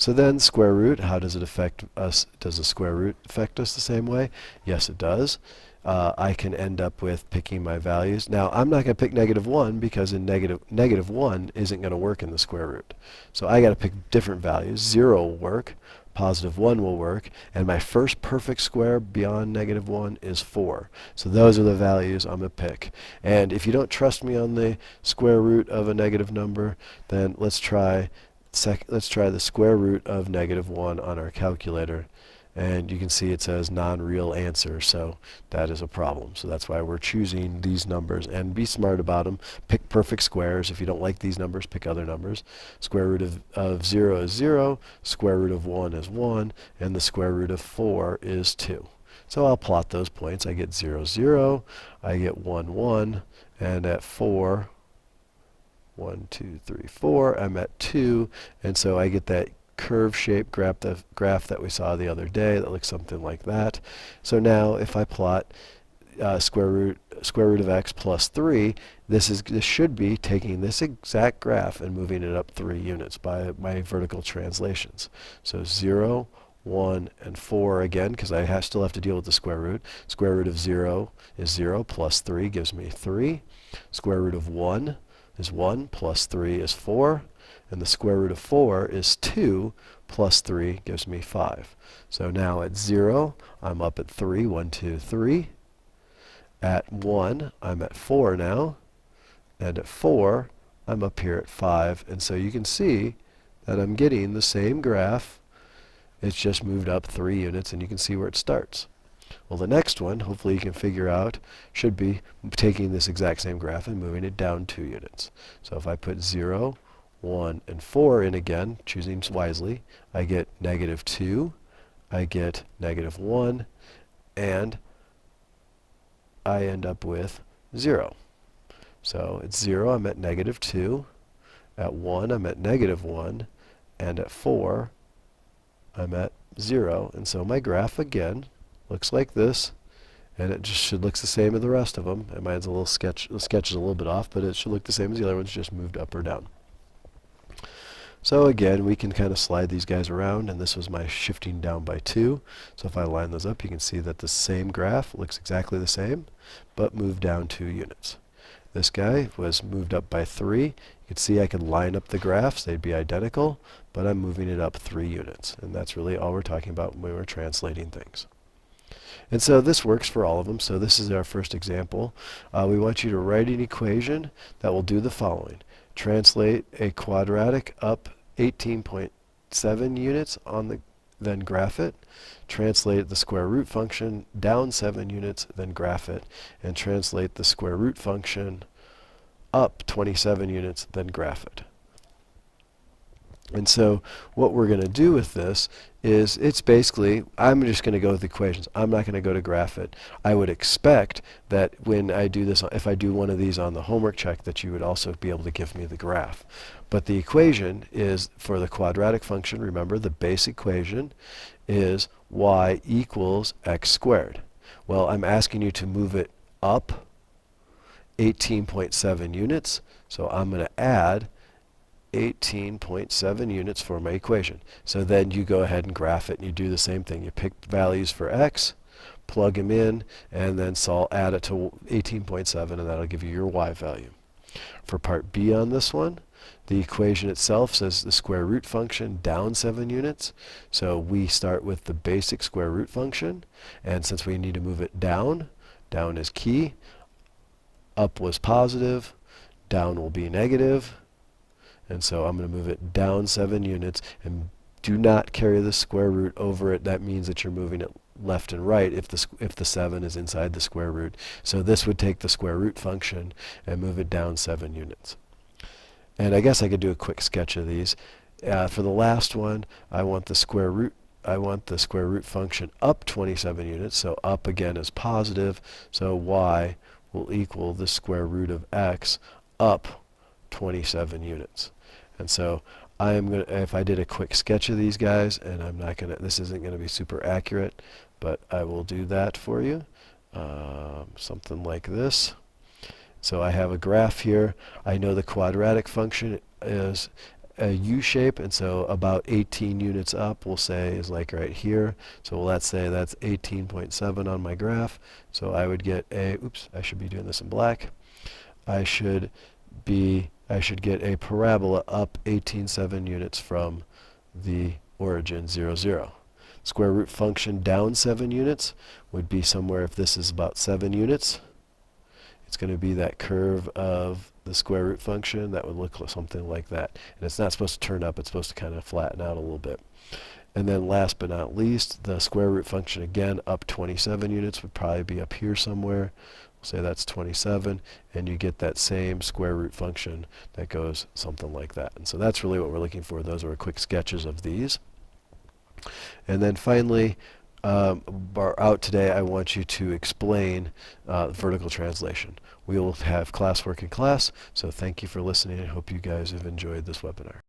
So then square root, how does it affect us? Does the square root affect us the same way? Yes, it does. I can end up with picking my values. Now, I'm not going to pick -1 because in negative 1 isn't going to work in the square root. So I got to pick different values. 0 will work, +1 will work, and my first perfect square beyond -1 is 4. So those are the values I'm going to pick. And if you don't trust me on the square root of a negative number, then let's try the square root of -1 on our calculator. And you can see it says non-real answer, so that is a problem. So that's why we're choosing these numbers. And be smart about them. Pick perfect squares. If you don't like these numbers, pick other numbers. Square root of 0 is 0, square root of 1 is 1, and the square root of 4 is 2. So I'll plot those points. I get 0, 0, I get 1, 1, and at 4, 1, 2, 3, 4, I'm at 2, and so I get that curve-shaped graph that we saw the other day that looks something like that. So now if I plot square root of x plus 3, this should be taking this exact graph and moving it up 3 units by my vertical translations. So 0, 1, and 4 again, because I still have to deal with the square root. Square root of 0 is 0, plus 3 gives me 3. Square root of 1 is 1, plus 3 is 4. And the square root of 4 is 2, plus 3 gives me 5. So now at 0, I'm up at 3, 1, 2, 3. At 1, I'm at 4 now. And at 4, I'm up here at 5. And so you can see that I'm getting the same graph. It's just moved up 3 units, and you can see where it starts. Well, the next one, hopefully you can figure out, should be taking this exact same graph and moving it down 2 units. So if I put 0, 1, and 4 in again, choosing wisely, I get -2, I get -1, and I end up with 0. So at 0, I'm at -2. At 1, I'm at -1. And at 4, I'm at 0. And so my graph, again, looks like this. And it just should look the same as the rest of them. And mine's a little sketch. The sketch is a little bit off, but it should look the same as the other ones, just moved up or down. So again, we can kind of slide these guys around, and this was my shifting down by 2. So if I line those up, you can see that the same graph looks exactly the same, but moved down 2 units. This guy was moved up by 3. You can see I can line up the graphs. They'd be identical, but I'm moving it up 3 units. And that's really all we're talking about when we're translating things. And so this works for all of them. So this is our first example. We want you to write an equation that will do the following. Translate a quadratic up 18.7 units then graph it. Translate the square root function down 7 units, then graph it. And translate the square root function up 27 units, then graph it. And so what we're going to do with this is, it's basically, I'm just going to go with equations. I'm not going to go to graph it. I would expect that when I do this, if I do one of these on the homework check, that you would also be able to give me the graph. But the equation is, for the quadratic function, remember the base equation is y equals x squared. Well, I'm asking you to move it up 18.7 units, so I'm going to add 18.7 units for my equation. So then you go ahead and graph it, and you do the same thing. You pick values for x, plug them in, and then add it to 18.7, and that'll give you your y value. For part B on this one, the equation itself says the square root function down 7 units. So we start with the basic square root function, and since we need to move it down, down is key. Up was positive, down will be negative. And so I'm going to move it down 7 units, and do not carry the square root over it. That means that you're moving it left and right if the 7 is inside the square root. So this would take the square root function and move it down 7 units. And I guess I could do a quick sketch of these. For the last one, I want the square root function up 27 units. So up again is positive. So y will equal the square root of x up 27 units. And so I am going to, if I did a quick sketch of these guys, and I'm not going to, this isn't going to be super accurate, but I will do that for you. Something like this. So I have a graph here. I know the quadratic function is a U shape, and so about 18 units up, we'll say, is like right here. So let's say that's 18.7 on my graph. So I would get a, oops, I should be doing this in black. I should get a parabola up 18.7 units from the origin 0, 0. Square root function down 7 units would be somewhere, if this is about 7 units, it's going to be that curve of the square root function that would look something like that. And it's not supposed to turn up, it's supposed to kind of flatten out a little bit. And then last but not least, the square root function again up 27 units would probably be up here somewhere. We'll say that's 27, and you get that same square root function that goes something like that. And so that's really what we're looking for. Those are quick sketches of these. And then finally, out today, I want you to explain vertical translation. We will have classwork in class, so thank you for listening. I hope you guys have enjoyed this webinar.